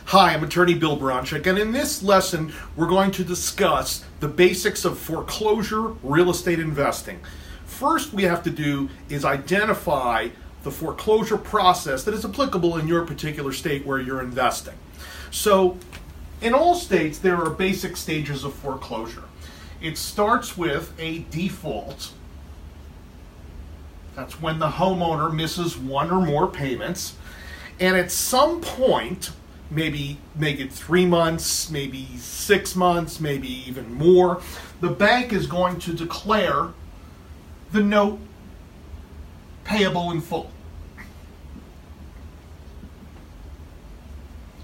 Hi, I'm attorney Bill Bronchick, and in this lesson, we're going to discuss the basics of foreclosure real estate investing. First, we have to do is identify the foreclosure process that is applicable in your particular state where you're investing. So, in all states, there are basic stages of foreclosure. It starts with a default. That's when the homeowner misses one or more payments, and at some point, maybe make it 3 months, maybe 6 months, maybe even more, the bank is going to declare the note payable in full.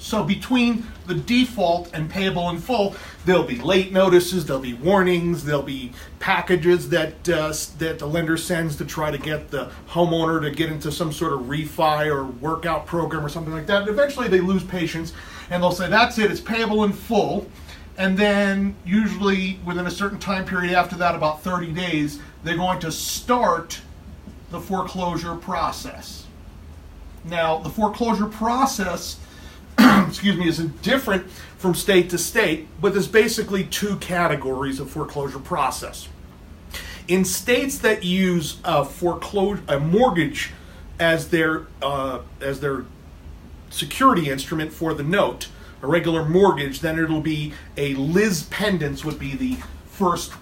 So between the default and payable in full, there'll be late notices, there'll be warnings, there'll be packages that the lender sends to try to get the homeowner to get into some sort of refi or workout program or something like that. And eventually they lose patience and they'll say, that's it, it's payable in full. And then usually within a certain time period after that, about 30 days, they're going to start the foreclosure process. Now, the foreclosure process is different from state to state, but there's basically two categories of foreclosure process. In states that use a mortgage as their security instrument for the note, a regular mortgage, then it'll be a lis pendens would be the first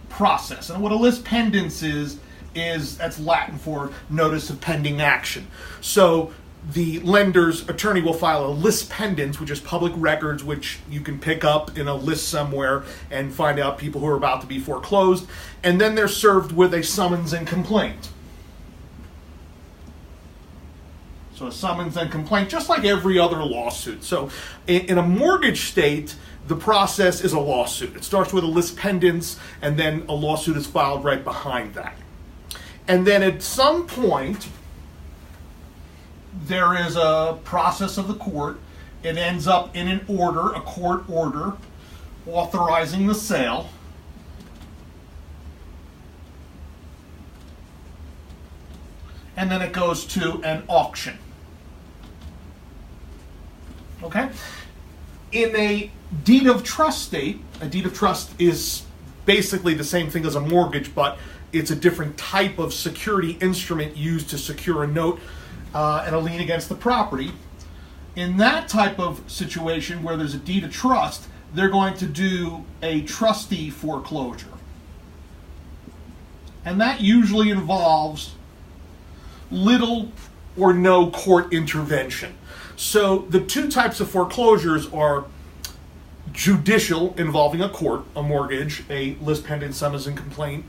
process. And what a lis pendens is that's Latin for notice of pending action. So the lender's attorney will file a lis pendens, which is public records, which you can pick up in a list somewhere and find out people who are about to be foreclosed. And then they're served with a summons and complaint. So a summons and complaint, just like every other lawsuit. So in a mortgage state, the process is a lawsuit. It starts with a lis pendens, and then a lawsuit is filed right behind that. And then at some point, there is a process of the court. It ends up in an order, a court order, authorizing the sale. And then it goes to an auction. Okay? In a deed of trust state, a deed of trust is basically the same thing as a mortgage, but it's a different type of security instrument used to secure a note and a lien against the property. In that type of situation where there's a deed of trust, they're going to do a trustee foreclosure. And that usually involves little or no court intervention. So the two types of foreclosures are judicial, involving a court, a mortgage, a lis pendens, summons and complaint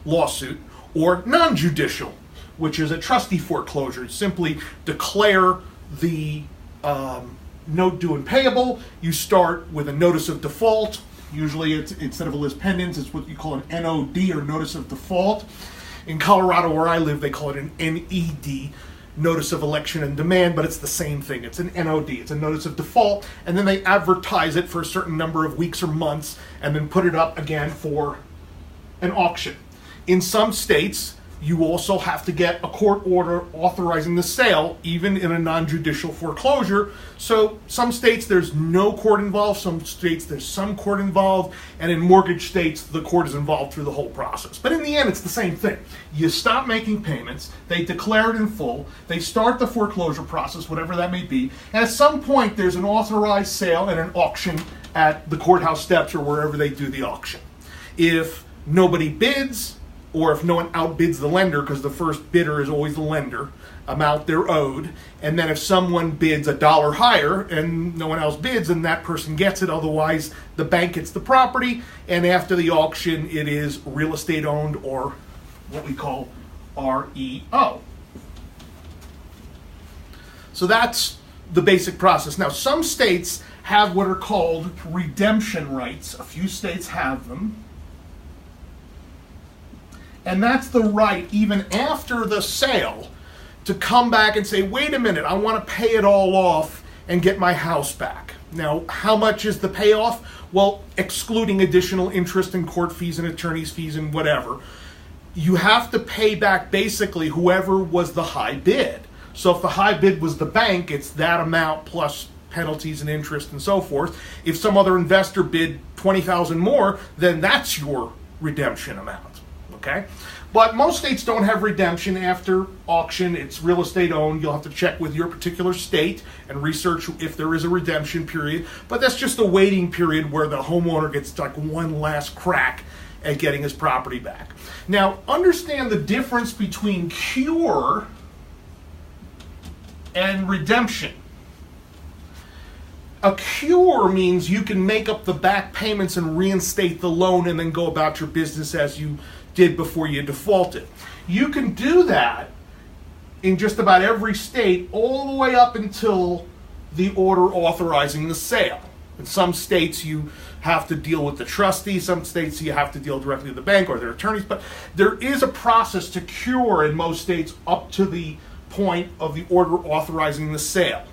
lawsuit, or non-judicial, which is a trustee foreclosure. Simply declare the note due and payable. You start with a notice of default. Usually it's, instead of a lis pendens, it's what you call an NOD, or notice of default. In Colorado, where I live, they call it an NED, notice of election and demand, but it's the same thing. It's an NOD. It's a notice of default, and then they advertise it for a certain number of weeks or months, and then put it up again for an auction. In some states, you also have to get a court order authorizing the sale, even in a non-judicial foreclosure. So some states there's no court involved, some states there's some court involved, and in mortgage states the court is involved through the whole process. But in the end, it's the same thing. You stop making payments, they declare it in full, they start the foreclosure process, whatever that may be, and at some point there's an authorized sale and an auction at the courthouse steps or wherever they do the auction. If nobody bids, or if no one outbids the lender, because the first bidder is always the lender, amount they're owed, and then if someone bids $1 higher and no one else bids, then that person gets it, otherwise the bank gets the property, and after the auction it is real estate owned, or what we call REO. So that's the basic process. Now, some states have what are called redemption rights. A few states have them. And that's the right, even after the sale, to come back and say, wait a minute, I want to pay it all off and get my house back. Now, how much is the payoff? Well, excluding additional interest and court fees and attorney's fees and whatever, you have to pay back basically whoever was the high bid. So if the high bid was the bank, it's that amount plus penalties and interest and so forth. If some other investor bid $20,000 more, then that's your redemption amount. Okay? But most states don't have redemption after auction. It's real estate owned. You'll have to check with your particular state and research if there is a redemption period. But that's just a waiting period where the homeowner gets like one last crack at getting his property back. Now, understand the difference between cure and redemption. A cure means you can make up the back payments and reinstate the loan and then go about your business as you did before you defaulted. You can do that in just about every state all the way up until the order authorizing the sale. In some states you have to deal with the trustee, some states you have to deal directly with the bank or their attorneys, but there is a process to cure in most states up to the point of the order authorizing the sale.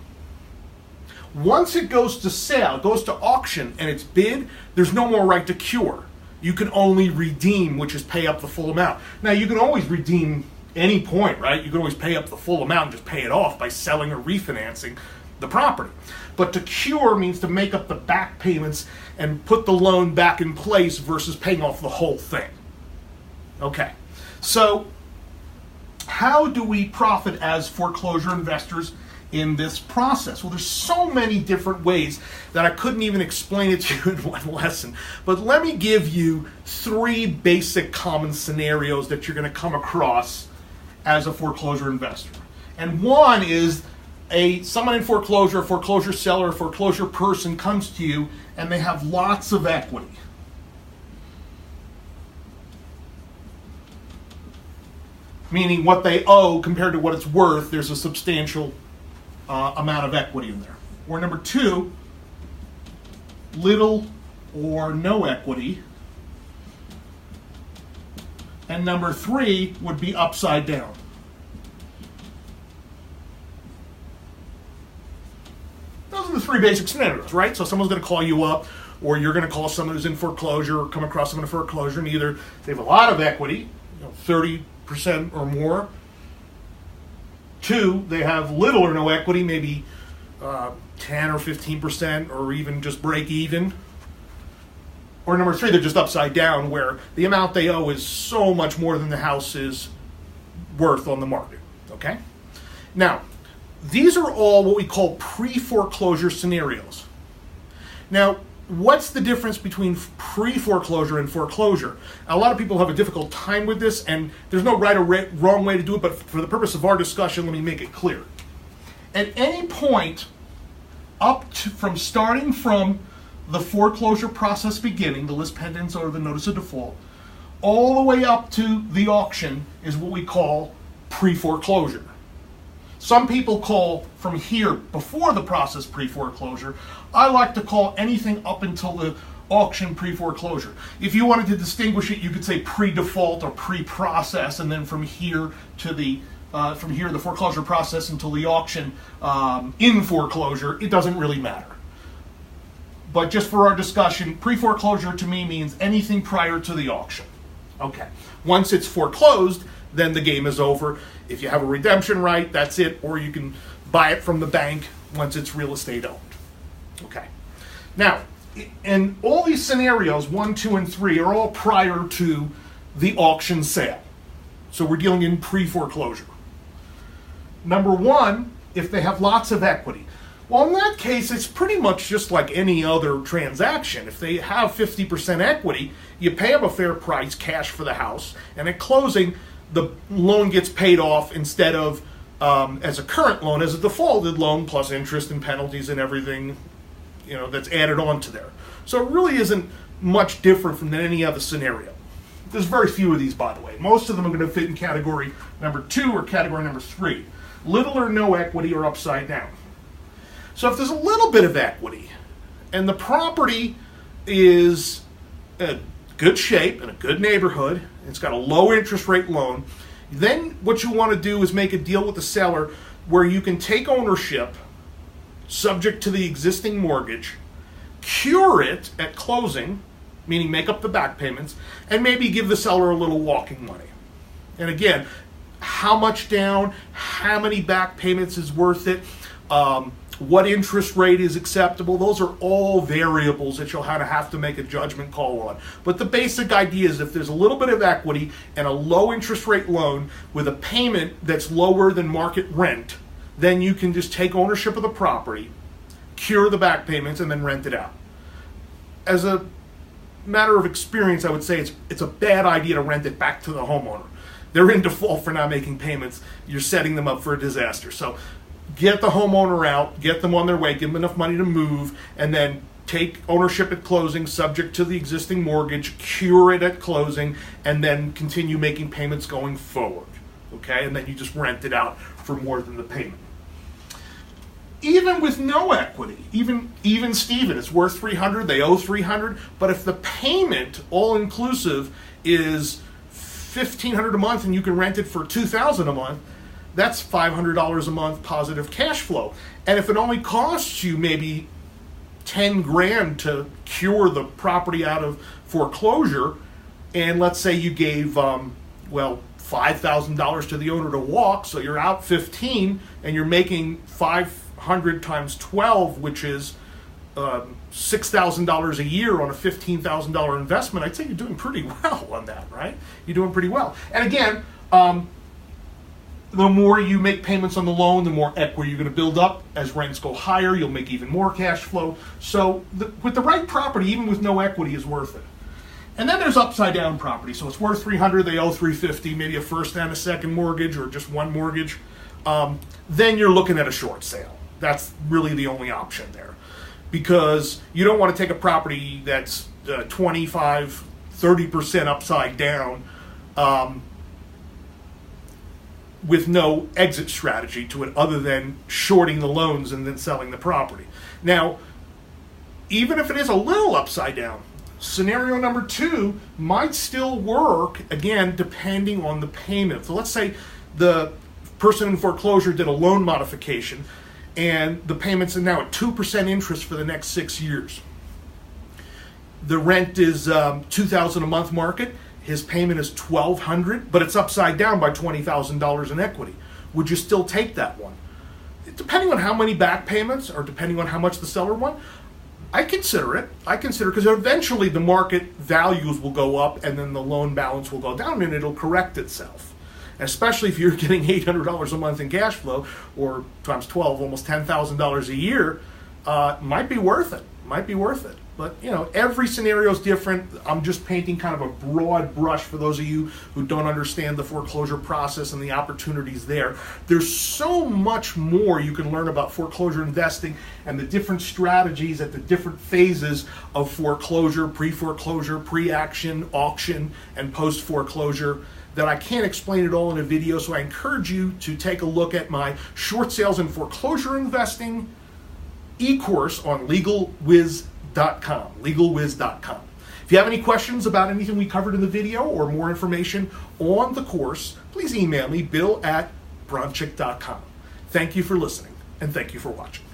Once it goes to sale, it goes to auction, and it's bid, there's no more right to cure. You can only redeem, which is pay up the full amount. Now, you can always redeem any point, right? You can always pay up the full amount and just pay it off by selling or refinancing the property. But to cure means to make up the back payments and put the loan back in place versus paying off the whole thing. Okay, so how do we profit as foreclosure investors in this process? Well, there's so many different ways that I couldn't even explain it to you in one lesson. But let me give you 3 basic common scenarios that you're going to come across as a foreclosure investor. And one is someone in foreclosure, a foreclosure seller, a foreclosure person comes to you and they have lots of equity. Meaning what they owe compared to what it's worth, there's a substantial amount of equity in there. Or number 2, little or no equity. And number 3 would be upside down. Those are the 3 basic scenarios, right? So someone's going to call you up, or you're going to call someone who's in foreclosure, or come across someone in foreclosure, and either they have a lot of equity, 30% or more. 2, they have little or no equity, maybe 10 or 15%, or even just break even. Or number 3, they're just upside down, where the amount they owe is so much more than the house is worth on the market. Okay? Now, these are all what we call pre-foreclosure scenarios. Now, what's the difference between pre-foreclosure and foreclosure? A lot of people have a difficult time with this, and there's no right or wrong way to do it, but for the purpose of our discussion, let me make it clear. At any point, starting from the foreclosure process beginning, the list pendants or the notice of default, all the way up to the auction is what we call pre-foreclosure. Some people call from here before the process pre-foreclosure. I like to call anything up until the auction pre-foreclosure. If you wanted to distinguish it, you could say pre-default or pre-process, and then from here to the foreclosure process until the auction in foreclosure. It doesn't really matter. But just for our discussion, pre-foreclosure to me means anything prior to the auction. Okay. Once it's foreclosed, then the game is over. If you have a redemption right, that's it, or you can buy it from the bank once it's real estate owned. Okay. Now, in all these scenarios, 1, 2, and 3 are all prior to the auction sale. So we're dealing in pre-foreclosure. Number 1, if they have lots of equity. Well, in that case, it's pretty much just like any other transaction. If they have 50% equity, you pay them a fair price, cash for the house, and at closing, the loan gets paid off instead of as a current loan, as a defaulted loan, plus interest and penalties and everything, that's added on to there. So it really isn't much different from any other scenario. There's very few of these, by the way. Most of them are going to fit in category number 2 or category number 3. Little or no equity or upside down. So if there's a little bit of equity and the property is in good shape, in a good neighborhood, it's got a low interest rate loan, then what you want to do is make a deal with the seller where you can take ownership subject to the existing mortgage, cure it at closing, meaning make up the back payments, and maybe give the seller a little walking money. And again, how much down, how many back payments is worth it, what interest rate is acceptable. Those are all variables that you'll have to make a judgment call on. But the basic idea is if there's a little bit of equity and a low interest rate loan with a payment that's lower than market rent, then you can just take ownership of the property, cure the back payments, and then rent it out. As a matter of experience, I would say it's a bad idea to rent it back to the homeowner. They're in default for not making payments. You're setting them up for a disaster. So get the homeowner out, get them on their way, give them enough money to move, and then take ownership at closing subject to the existing mortgage, cure it at closing, and then continue making payments going forward. Okay? And then you just rent it out for more than the payment. Even with no equity, even Steven, it's worth $300, they owe $300, but if the payment, all inclusive, is $1,500 a month and you can rent it for $2,000 a month, that's $500 a month positive cash flow. And if it only costs you maybe 10 grand to cure the property out of foreclosure, and let's say you gave, $5,000 to the owner to walk, so you're out 15 and you're making 500 times 12, which is $6,000 a year on a $15,000 investment, I'd say you're doing pretty well on that, right? You're doing pretty well. And again, the more you make payments on the loan, the more equity you're going to build up. As rents go higher, you'll make even more cash flow. So with the right property, even with no equity, is worth it. And then there's upside down property. So it's worth $300, they owe $350, maybe a first and a second mortgage or just one mortgage. Then you're looking at a short sale. That's really the only option there. Because you don't want to take a property that's 25, 30% upside down with no exit strategy to it other than shorting the loans and then selling the property. Now, even if it is a little upside down, scenario number 2 might still work, again, depending on the payment. So let's say the person in foreclosure did a loan modification and the payments are now at 2% interest for the next 6 years. The rent is $2,000 a month market. His payment is $1,200, but it's upside down by $20,000 in equity. Would you still take that one? Depending on how many back payments or depending on how much the seller wants, I consider it. Because eventually the market values will go up and then the loan balance will go down and it'll correct itself. Especially if you're getting $800 a month in cash flow or times 12, almost $10,000 a year, might be worth it. But, every scenario is different. I'm just painting kind of a broad brush for those of you who don't understand the foreclosure process and the opportunities there. There's so much more you can learn about foreclosure investing and the different strategies at the different phases of foreclosure, pre-foreclosure, pre-action, auction, and post-foreclosure that I can't explain it all in a video. So I encourage you to take a look at my short sales and foreclosure investing e-course on LegalWiz.com. If you have any questions about anything we covered in the video or more information on the course, please email me, bill@bronchick.com. Thank you for listening, and thank you for watching.